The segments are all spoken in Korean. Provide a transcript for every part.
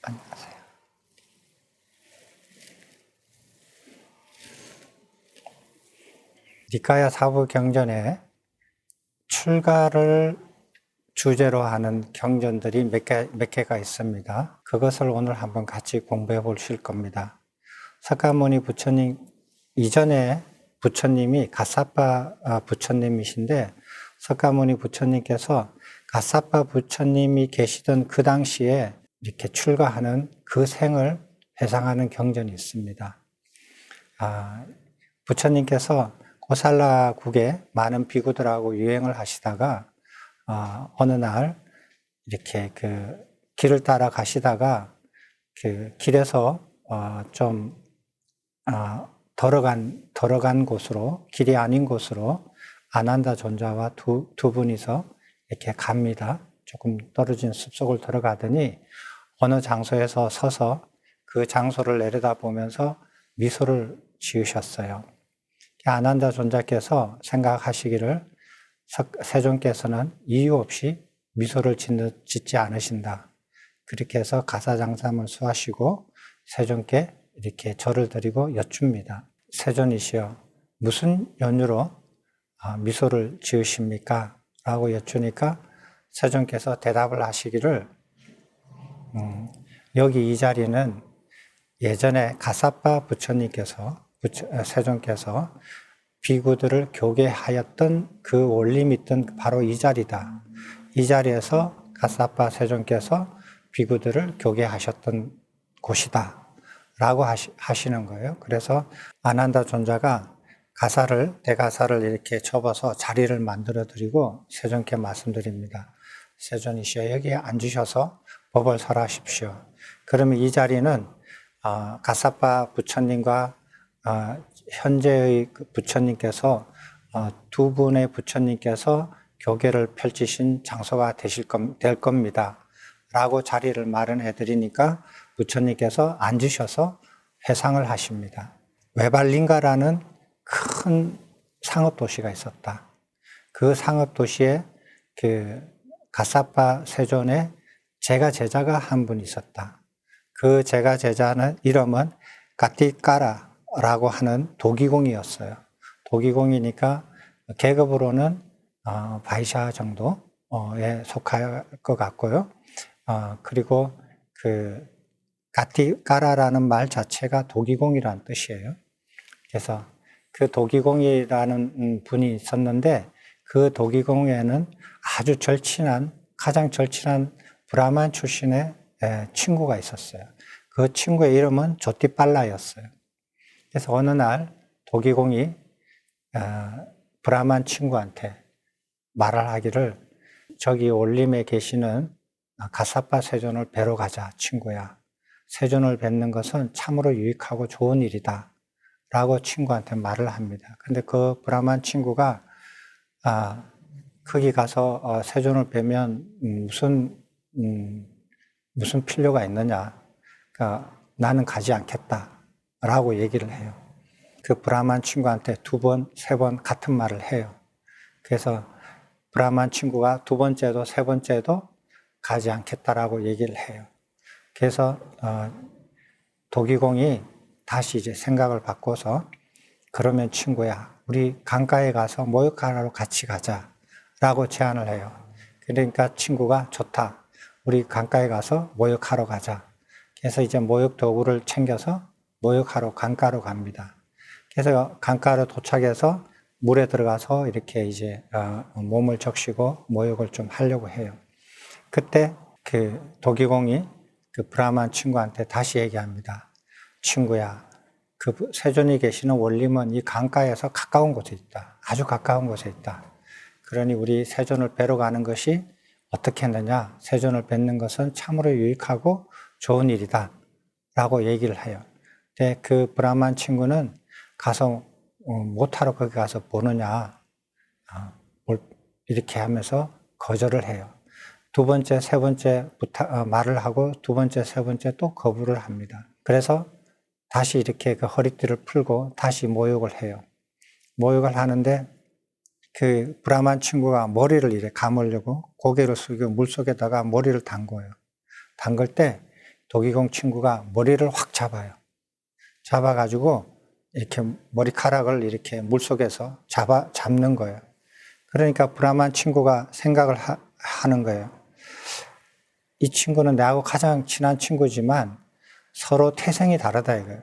안녕하세요. 니카야 사부경전에 출가를 주제로 하는 경전들이 몇 개가 있습니다. 그것을 오늘 한번 같이 공부해 보실 겁니다. 석가모니 부처님, 이전에 부처님이 가사파 부처님이신데, 석가모니 부처님께서 가사파 부처님이 계시던 그 당시에 이렇게 출가하는 그 생을 회상하는 경전이 있습니다. 부처님께서 고살라국에 많은 비구들하고 유행을 하시다가 어느 날 이렇게 그 길을 따라 가시다가 그 길에서 좀 덜어간 곳으로, 길이 아닌 곳으로 아난다 존자와 두 분이서 이렇게 갑니다. 조금 떨어진 숲속을 들어가더니 어느 장소에서 서서 그 장소를 내려다보면서 미소를 지으셨어요. 아난다 존자께서 생각하시기를 세존께서는 이유 없이 미소를 짓지 않으신다. 그렇게 해서 가사장삼을 수하시고 세존께 이렇게 절을 드리고 여쭙니다. 세존이시여, 무슨 연유로 미소를 지으십니까? 라고 여쭈니까 세존께서 대답을 하시기를 여기 이 자리는 예전에 가사파 부처님께서 세존께서 비구들을 교계하였던 그 원림이 있던 바로 이 자리다. 이 자리에서 가사파 세존께서 비구들을 교계하셨던 곳이다. 라고 하시는 거예요. 그래서 아난다 존자가 대가사를 이렇게 접어서 자리를 만들어 드리고 세존께 말씀드립니다. 세존이시여, 여기에 앉으셔서 법을 설하십시오. 그러면 이 자리는 가사파 부처님과 현재의 부처님께서 두 분의 부처님께서 교계를 펼치신 장소가 될 겁니다. 라고 자리를 마련해 드리니까 부처님께서 앉으셔서 회상을 하십니다. 외발링가라는 큰 상업도시가 있었다. 그 상업도시에 그 가사파 세존의 제자가 한 분 있었다. 그 제자는 이름은 가티까라라고 하는 도기공이었어요. 도기공이니까 계급으로는 바이샤 정도에 속할 것 같고요. 그리고 그 가티까라라는 말 자체가 도기공이라는 뜻이에요. 그래서 그 도기공이라는 분이 있었는데 그 도기공에는 아주 가장 절친한 브라만 출신의 친구가 있었어요. 그 친구의 이름은 조티빨라였어요. 그래서 어느 날 도기공이 브라만 친구한테 말을 하기를 저기 올림에 계시는 가사파 세존을 뵈러 가자, 친구야. 세존을 뵙는 것은 참으로 유익하고 좋은 일이다. 라고 친구한테 말을 합니다. 근데 그 브라만 친구가 거기 가서 세존을 뵈면 무슨 필요가 있느냐. 그러니까 나는 가지 않겠다. 라고 얘기를 해요. 그 브라만 친구한테 두 번, 세 번 같은 말을 해요. 그래서 브라만 친구가 두 번째도 세 번째도 가지 않겠다라고 얘기를 해요. 그래서 도기공이 다시 이제 생각을 바꿔서 그러면 친구야, 우리 강가에 가서 모욕하러 같이 가자라고 제안을 해요. 그러니까 친구가 좋다. 우리 강가에 가서 모욕하러 가자. 그래서 이제 모욕 도구를 챙겨서 모욕하러 강가로 갑니다. 그래서 강가로 도착해서 물에 들어가서 이렇게 이제 몸을 적시고 모욕을 좀 하려고 해요. 그때 그 도기공이 그 브라만 친구한테 다시 얘기합니다. 친구야, 그 세존이 계시는 원림은 이 강가에서 가까운 곳에 있다. 아주 가까운 곳에 있다. 그러니 우리 세존을 뵈러 가는 것이 어떻게 했느냐? 세존을 뵙는 것은 참으로 유익하고 좋은 일이다. 라고 얘기를 해요. 근데 그 브라만 친구는 가서 못하러 거기 가서 보느냐? 이렇게 하면서 거절을 해요. 두 번째, 세 번째 말을 하고 두 번째, 세 번째 또 거부를 합니다. 그래서 다시 이렇게 그 허리띠를 풀고 다시 모욕을 해요. 모욕을 하는데 그 브라만 친구가 머리를 이렇게 감으려고 고개를 숙이고 물속에다가 머리를 담궈요. 담글 때 도기공 친구가 머리를 확 잡아요. 잡아가지고 이렇게 머리카락을 이렇게 물속에서 잡는 거예요. 그러니까 브라만 친구가 생각을 하는 거예요. 이 친구는 나하고 가장 친한 친구지만 서로 태생이 다르다 이거예요.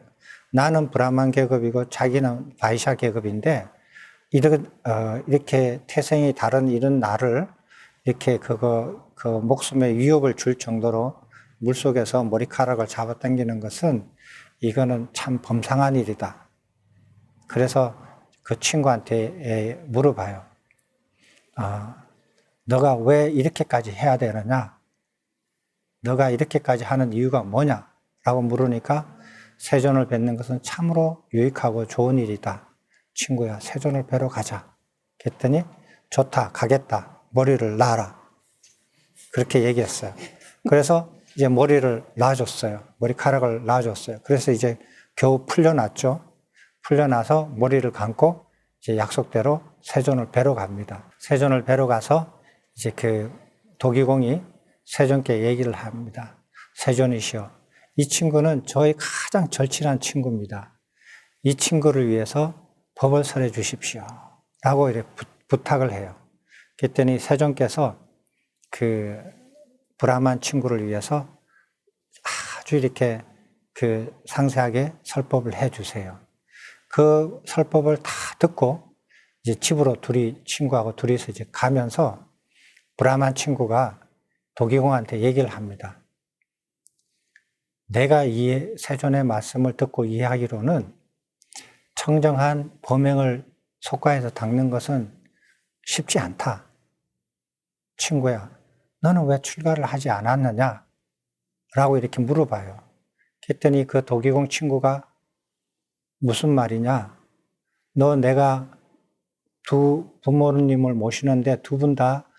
나는 브라만 계급이고 자기는 바이샤 계급인데 이렇게 태생이 다른 이런 나를 이렇게 그 목숨에 위협을 줄 정도로 물속에서 머리카락을 잡아당기는 것은 이거는 참 범상한 일이다. 그래서 그 친구한테 물어봐요. 너가 왜 이렇게까지 해야 되느냐? 너가 이렇게까지 하는 이유가 뭐냐? 라고 물으니까 세존을 뵙는 것은 참으로 유익하고 좋은 일이다. 친구야, 세존을 뵈러 가자. 그랬더니 좋다, 가겠다. 머리를 놔라. 그렇게 얘기했어요. 그래서 이제 머리를 놔줬어요. 머리카락을 놔줬어요. 그래서 이제 겨우 풀려났죠. 풀려나서 머리를 감고 이제 약속대로 세존을 뵈러 갑니다. 세존을 뵈러 가서 이제 그 도기공이 세존께 얘기를 합니다. 세존이시여, 이 친구는 저의 가장 절친한 친구입니다. 이 친구를 위해서 법을 설해 주십시오. 라고 이렇게 부탁을 해요. 그랬더니 세존께서 그 브라만 친구를 위해서 아주 이렇게 그 상세하게 설법을 해 주세요. 그 설법을 다 듣고 이제 집으로 친구하고 둘이서 이제 가면서 브라만 친구가 도기공한테 얘기를 합니다. 내가 이 세존의 말씀을 듣고 이해하기로는 청정한 범행을 속가에서 닦는 것은 쉽지 않다. 친구야, 너는 왜 출가를 하지 않았느냐? 라고 이렇게 물어봐요. 그랬더니 그 도기공 친구가 무슨 말이냐? 너 내가 두 부모님을 모시는데 두 분 다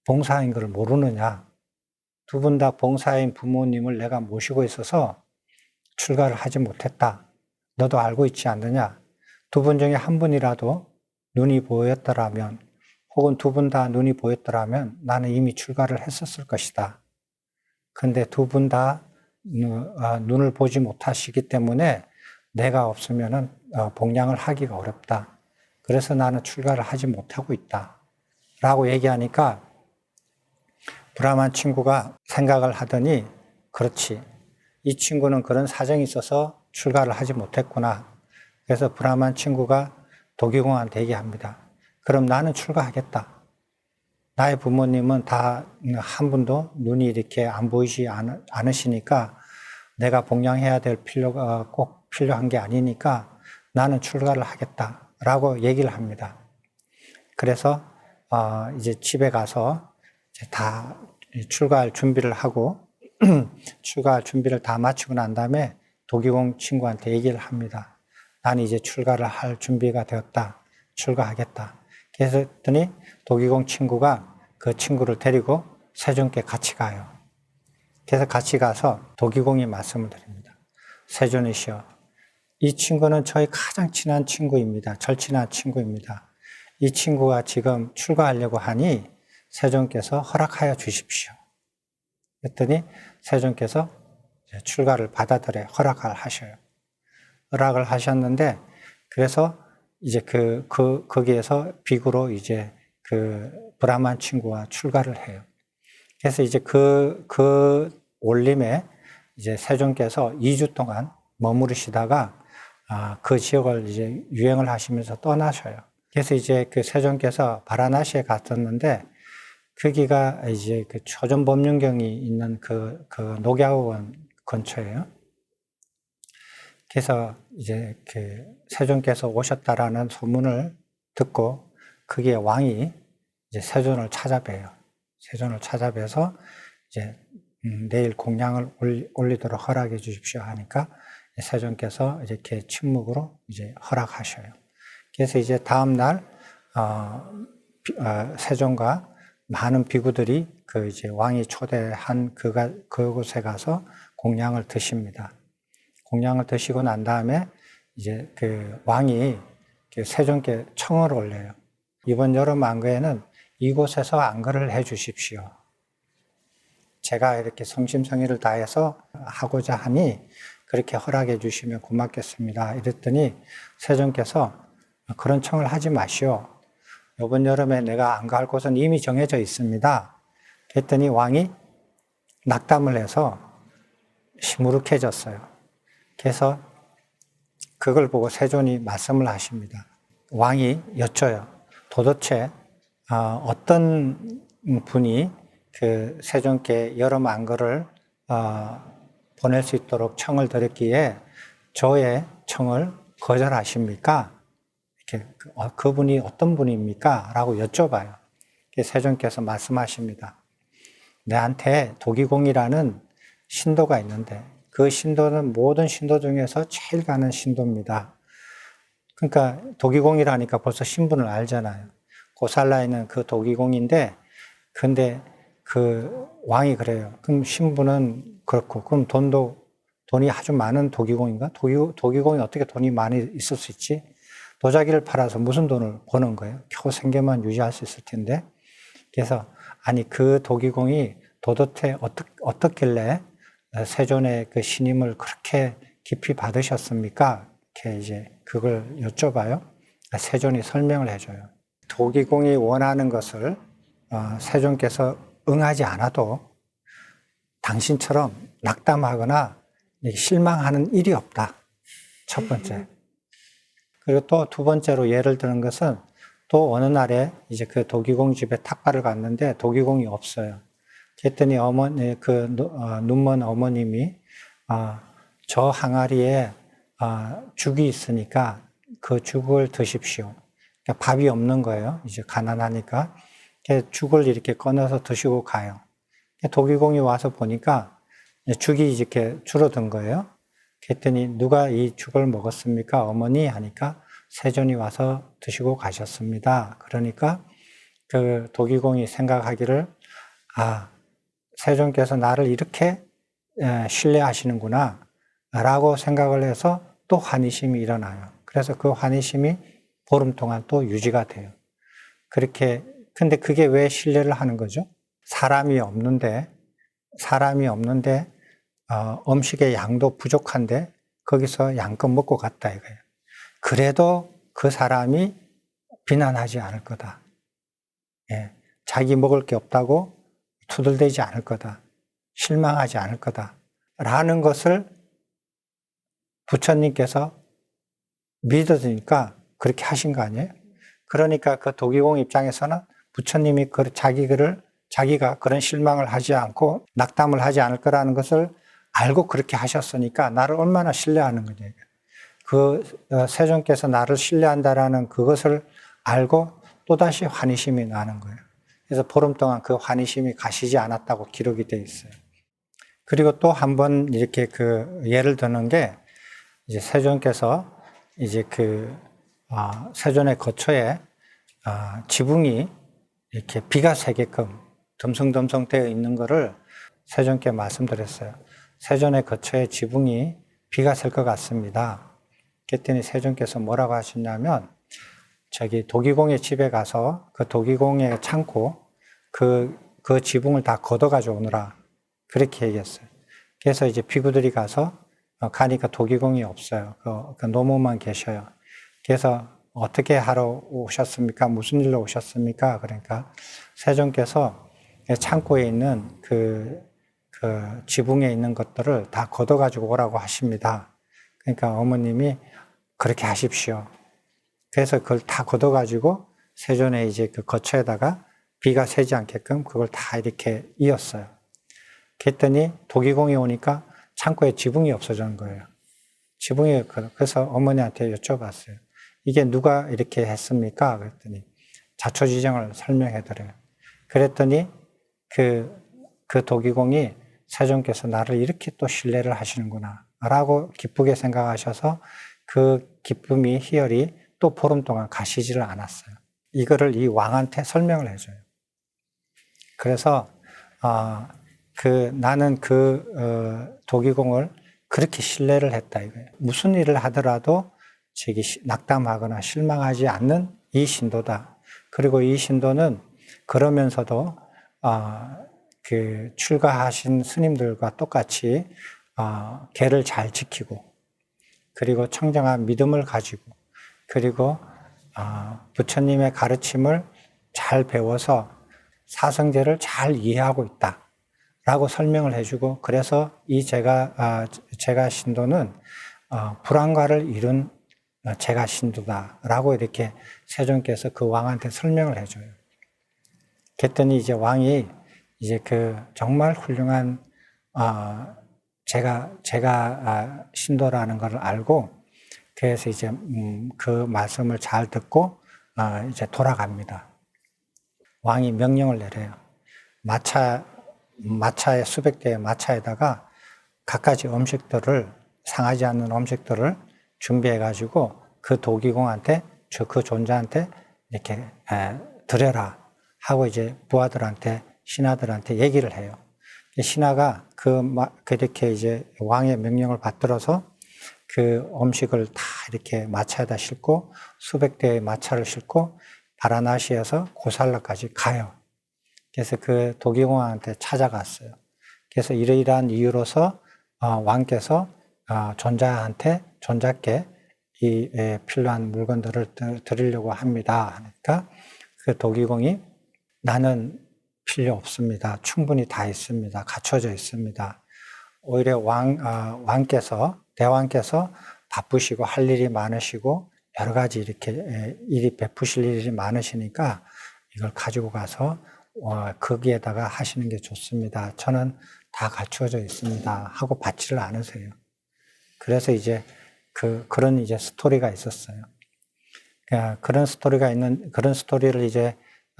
봉사인 걸 모르느냐? 두 분 다 봉사인 부모님을 내가 모시고 있어서 출가를 하지 못했다. 너도 알고 있지 않느냐? 두 분 중에 한 분이라도 눈이 보였더라면 혹은 두 분 다 눈이 보였더라면 나는 이미 출가를 했었을 것이다. 근데 두 분 다 눈을 보지 못하시기 때문에 내가 없으면은 복량을 하기가 어렵다. 그래서 나는 출가를 하지 못하고 있다. 라고 얘기하니까 브라만 친구가 생각을 하더니 그렇지. 이 친구는 그런 사정이 있어서 출가를 하지 못했구나. 그래서 브라만 친구가 도기공한테 얘기합니다. 그럼 나는 출가하겠다. 나의 부모님은 다 한 분도 눈이 이렇게 안 보이지 않으시니까 내가 복양해야 될 필요가 꼭 필요한 게 아니니까 나는 출가를 하겠다. 라고 얘기를 합니다. 그래서 이제 집에 가서 이제 다 출가할 준비를 하고 출가할 준비를 다 마치고 난 다음에 도기공 친구한테 얘기를 합니다. 나는 이제 출가를 할 준비가 되었다. 출가하겠다. 그래서 했더니 도기공 친구가 그 친구를 데리고 세존께 같이 가요. 그래서 같이 가서 도기공이 말씀을 드립니다. 세존이시여, 이 친구는 저희 가장 친한 친구입니다. 절친한 친구입니다. 이 친구가 지금 출가하려고 하니 세존께서 허락하여 주십시오. 그랬더니 세존께서 출가를 받아들여 허락을 하셔요. 허락을 하셨는데, 그래서 이제 거기에서 비구로 이제 그 브라만 친구와 출가를 해요. 그래서 이제 그 올림에 이제 세존께서 2주 동안 머무르시다가 그 지역을 이제 유행을 하시면서 떠나셔요. 그래서 이제 그 세존께서 바라나시에 갔었는데, 거기가 이제 그 초전법륜경이 있는 그 녹야원 근처예요. 그래서 이제 그 세존께서 오셨다라는 소문을 듣고 거기에 왕이 이제 세존을 찾아뵈요. 세존을 찾아뵈서 이제 내일 공양을 올리도록 허락해 주십시오 하니까 세존께서 이렇게 침묵으로 이제 허락하셔요. 그래서 이제 다음 날 세존과 많은 비구들이 그 이제 왕이 초대한 그곳에 가서 공양을 드십니다. 공양을 드시고 난 다음에 이제 그 왕이 세존께 청을 올려요. 이번 여름 안거에는 이곳에서 안거를 해 주십시오. 제가 이렇게 성심성의를 다해서 하고자 하니 그렇게 허락해 주시면 고맙겠습니다. 이랬더니 세종께서 그런 청을 하지 마시오. 이번 여름에 내가 안 갈 곳은 이미 정해져 있습니다. 그랬더니 왕이 낙담을 해서 시무룩해졌어요. 그래서 그걸 보고 세존이 말씀을 하십니다. 왕이 여쭤요. 도대체 어떤 분이 그 세존께 여름 안거를 보낼 수 있도록 청을 드렸기에 저의 청을 거절하십니까? 이렇게 그분이 어떤 분입니까? 라고 여쭤봐요. 세존께서 말씀하십니다. 내한테 도기공이라는 신도가 있는데 그 신도는 모든 신도 중에서 제일 가는 신도입니다. 그러니까 도기공이라니까 벌써 신분을 알잖아요. 고살라에는 그 도기공인데 근데 그 왕이 그래요. 그럼 신분은 그렇고 그럼 돈이 아주 많은 도기공인가? 도기공이 어떻게 돈이 많이 있을 수 있지? 도자기를 팔아서 무슨 돈을 버는 거예요? 겨우 생계만 유지할 수 있을 텐데. 그래서 아니 그 도기공이 도대체 어떻길래 세존의 그 신임을 그렇게 깊이 받으셨습니까? 이렇게 이제 그걸 여쭤봐요. 세존이 설명을 해줘요. 도기공이 원하는 것을 세존께서 응하지 않아도 당신처럼 낙담하거나 실망하는 일이 없다. 첫 번째. 그리고 또 두 번째로 예를 드는 것은 또 어느 날에 이제 그 도기공 집에 탁발을 갔는데 도기공이 없어요. 그랬더니 눈먼 어머님이 저 항아리에 죽이 있으니까 그 죽을 드십시오. 그러니까 밥이 없는 거예요. 이제 가난하니까. 죽을 이렇게 꺼내서 드시고 가요. 도기공이 와서 보니까 죽이 이렇게 줄어든 거예요. 그랬더니 누가 이 죽을 먹었습니까? 어머니 하니까 세존이 와서 드시고 가셨습니다. 그러니까 그 도기공이 생각하기를 세존께서 나를 이렇게 신뢰하시는구나 라고 생각을 해서 또 환희심이 일어나요. 그래서 그 환희심이 보름 동안 또 유지가 돼요. 근데 그게 왜 신뢰를 하는 거죠? 사람이 없는데 음식의 양도 부족한데 거기서 양껏 먹고 갔다 이거예요. 그래도 그 사람이 비난하지 않을 거다. 예, 자기 먹을 게 없다고 투덜대지 않을 거다. 실망하지 않을 거다. 라는 것을 부처님께서 믿어주니까 그렇게 하신 거 아니에요? 그러니까 그 도기공 입장에서는 부처님이 자기가 그런 실망을 하지 않고 낙담을 하지 않을 거라는 것을 알고 그렇게 하셨으니까 나를 얼마나 신뢰하는 거냐. 세존께서 나를 신뢰한다라는 그것을 알고 또다시 환희심이 나는 거예요. 그래서 보름 동안 그 환희심이 가시지 않았다고 기록이 되어 있어요. 그리고 또 한 번 이렇게 예를 드는 게 이제 세존께서 이제 세존의 거처에 지붕이 이렇게 비가 새게끔 덤성덤성 되어 있는 거를 세존께 말씀드렸어요. 세존의 거처에 지붕이 비가 셀 것 같습니다. 그랬더니 세존께서 뭐라고 하셨냐면 도기공의 집에 가서 그 도기공의 창고 그 지붕을 다 걷어가지고 오느라 그렇게 얘기했어요. 그래서 이제 비구들이 가니까 도기공이 없어요. 그 노모만 계셔요. 그래서 어떻게 하러 오셨습니까? 무슨 일로 오셨습니까? 그러니까 세존께서 창고에 있는 그 지붕에 있는 것들을 다 걷어가지고 오라고 하십니다. 그러니까 어머님이 그렇게 하십시오. 그래서 그걸 다 걷어가지고 세존의 이제 그 거처에다가 비가 새지 않게끔 그걸 다 이렇게 이었어요. 그랬더니 도기공이 오니까 창고에 지붕이 없어진 거예요. 그래서 어머니한테 여쭤봤어요. 이게 누가 이렇게 했습니까? 그랬더니 자초지정을 설명해드려요. 그랬더니 그 도기공이 세존께서 나를 이렇게 또 신뢰를 하시는구나 라고 기쁘게 생각하셔서 그 기쁨이 희열이 또 보름 동안 가시지를 않았어요. 이거를 이 왕한테 설명을 해줘요. 그래서 나는 도기공을 그렇게 신뢰를 했다 이거예요. 무슨 일을 하더라도 낙담하거나 실망하지 않는 이 신도다. 그리고 이 신도는 그러면서도 그 출가하신 스님들과 똑같이 계를 잘 지키고, 그리고 청정한 믿음을 가지고, 그리고 부처님의 가르침을 잘 배워서 사성제를 잘 이해하고 있다라고 설명을 해주고, 그래서 이 제가 신도는 불안과를 이룬 제가 신도다라고 이렇게 세존께서 그 왕한테 설명을 해줘요. 그랬더니 이제 왕이 이제 그 정말 훌륭한 제가 신도라는 걸 알고, 그래서 이제 그 말씀을 잘 듣고 이제 돌아갑니다. 왕이 명령을 내려요. 마차에 수백 대의 마차에다가 갖가지 음식들을, 상하지 않는 음식들을 준비해 가지고 그 도기공한테, 그 존자한테 이렇게 드려라 하고 이제 부하들한테, 신하들한테 얘기를 해요. 신하가 그렇게 이제 왕의 명령을 받들어서 그 음식을 다 이렇게 마차에다 싣고 수백 대의 마차를 싣고 바라나시에서 고살라까지 가요. 그래서 그 도기공한테 찾아갔어요. 그래서 이러이러한 이유로서 왕께서 존자께 이 필요한 물건들을 드리려고 합니다. 하니까 그 도기공이 나는 필요 없습니다. 충분히 다 있습니다. 갖춰져 있습니다. 오히려 대왕께서 바쁘시고 할 일이 많으시고 여러 가지 이렇게 일이 베푸실 일이 많으시니까 이걸 가지고 가서 거기에다가 하시는 게 좋습니다. 저는 다 갖추어져 있습니다. 하고 받지를 않으세요. 그래서 이제 그런 이제 스토리가 있었어요. 그런 스토리를 이제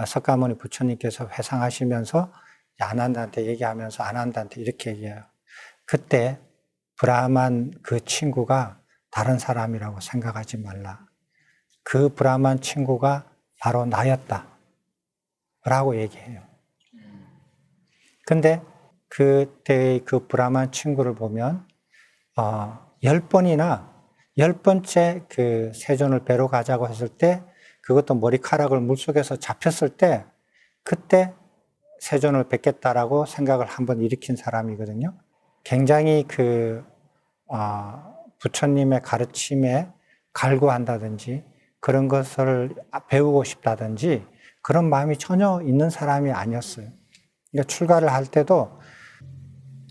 석가모니 부처님께서 회상하시면서 아난다한테 얘기하면서 아난다한테 이렇게 얘기해요. 그때 브라만 그 친구가 다른 사람이라고 생각하지 말라. 그 브라만 친구가 바로 나였다. 라고 얘기해요. 근데 그때의 그 브라만 친구를 보면 10번째 그 세존을 뵈러 가자고 했을 때, 그것도 머리카락을 물속에서 잡혔을 때 그때 세존을 뵙겠다라고 생각을 한번 일으킨 사람이거든요. 굉장히 부처님의 가르침에 갈구한다든지 그런 것을 배우고 싶다든지 그런 마음이 전혀 있는 사람이 아니었어요. 그러니까 출가를 할 때도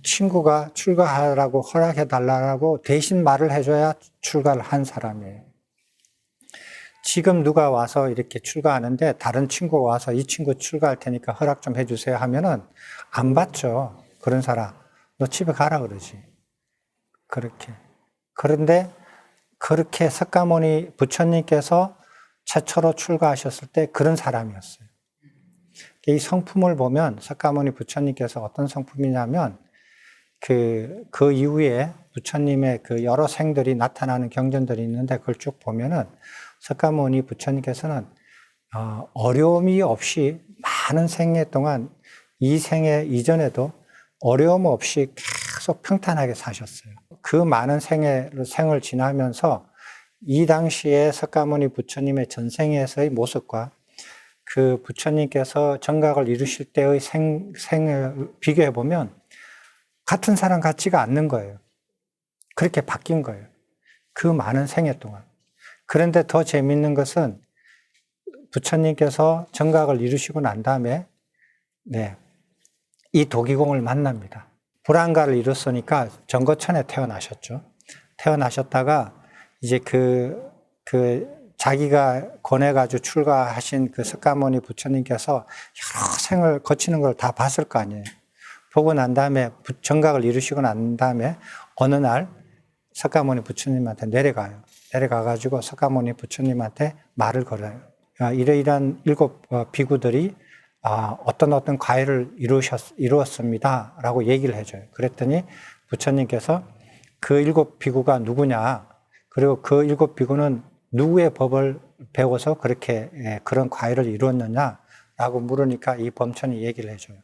친구가 출가하라고 허락해달라고 대신 말을 해줘야 출가를 한 사람이에요. 지금 누가 와서 이렇게 출가하는데 다른 친구가 와서 이 친구 출가할 테니까 허락 좀 해주세요 하면은 안 받죠. 그런 사람. 너 집에 가라 그러지. 그렇게. 그런데 그렇게 석가모니 부처님께서 최초로 출가하셨을 때 그런 사람이었어요. 이 성품을 보면 석가모니 부처님께서 어떤 성품이냐면 그 이후에 부처님의 그 여러 생들이 나타나는 경전들이 있는데 그걸 쭉 보면은 석가모니 부처님께서는 어려움이 없이 많은 생애 동안 이 생애 이전에도 어려움 없이 계속 평탄하게 사셨어요. 그 많은 생을 지나면서 이 당시에 석가모니 부처님의 전생에서의 모습과 그 부처님께서 정각을 이루실 때의 생을 비교해 보면 같은 사람 같지가 않는 거예요. 그렇게 바뀐 거예요. 그 많은 생애 동안. 그런데 더 재미있는 것은 부처님께서 정각을 이루시고 난 다음에 이 도기공을 만납니다. 불안가를 이뤘으니까 정거천에 태어나셨죠. 태어나셨다가 이제 자기가 권해가지고 출가하신 그 석가모니 부처님께서 여러 생을 거치는 걸 다 봤을 거 아니에요. 보고 난 다음에 정각을 이루시고 난 다음에 어느 날 석가모니 부처님한테 내려가요. 내려가가지고 석가모니 부처님한테 말을 걸어요. 이러이러한 7 비구들이 어떤 과일을 이루었습니다. 라고 얘기를 해줘요. 그랬더니 부처님께서 그 7 비구가 누구냐, 그리고 그 7 비구는 누구의 법을 배워서 그렇게 그런 과일을 이루었느냐 라고 물으니까 이 범천이 얘기를 해줘요.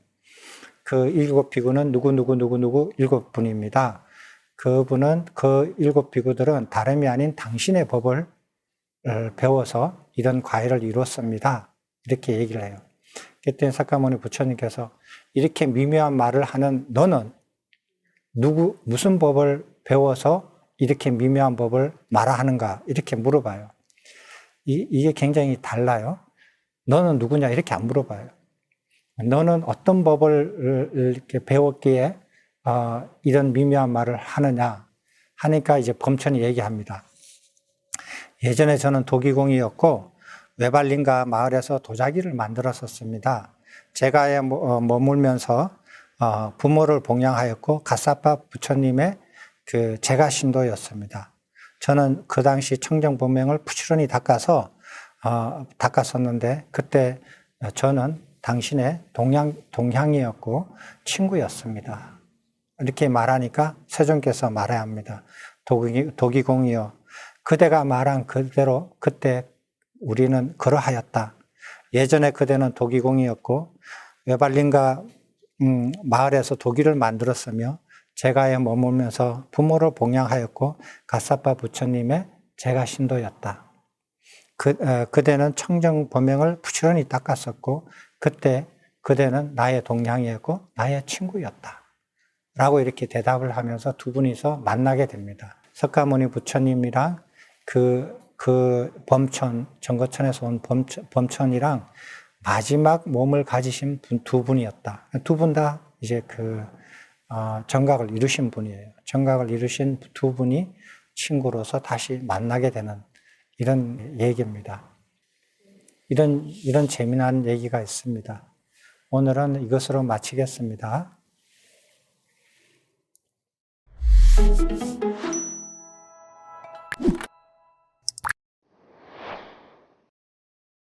그 7 비구는 누구 7분입니다. 그 7 비구들은 다름이 아닌 당신의 법을 배워서 이런 과일을 이루었습니다. 이렇게 얘기를 해요. 그때 석가모니 부처님께서 이렇게 미묘한 말을 하는 너는 무슨 법을 배워서 이렇게 미묘한 법을 말하는가? 이렇게 물어봐요. 이게 굉장히 달라요. 너는 누구냐? 이렇게 안 물어봐요. 너는 어떤 법을 이렇게 배웠기에 이런 미묘한 말을 하느냐? 하니까 이제 범천이 얘기합니다. 예전에 저는 도기공이었고 외발린가 마을에서 도자기를 만들었었습니다. 제가에 머물면서 부모를 봉양하였고 갓사파 부처님의 그 제가 신도였습니다. 저는 그 당시 청정법명을 부지런히 닦았었는데 그때 저는 당신의 동향이었고 친구였습니다. 이렇게 말하니까 세존께서 말해야 합니다. 도기공이여, 그대가 말한 그대로 그때 우리는 그러하였다. 예전에 그대는 도기공이었고 외발린가 마을에서 도기를 만들었으며 제가에 머물면서 부모를 봉양하였고 갓사파 부처님의 제가 신도였다. 그대는 청정법명을 부지런히 닦았었고 그때 그대는 나의 동향이었고 나의 친구였다. 라고 이렇게 대답을 하면서 두 분이서 만나게 됩니다. 석가모니 부처님이랑 그 범천, 정거천에서 온 범천이랑 마지막 몸을 가지신 두 분이었다. 두 분 다 이제 정각을 이루신 분이에요. 정각을 이루신 두 분이 친구로서 다시 만나게 되는 이런 얘기입니다. 이런 재미난 얘기가 있습니다. 오늘은 이것으로 마치겠습니다.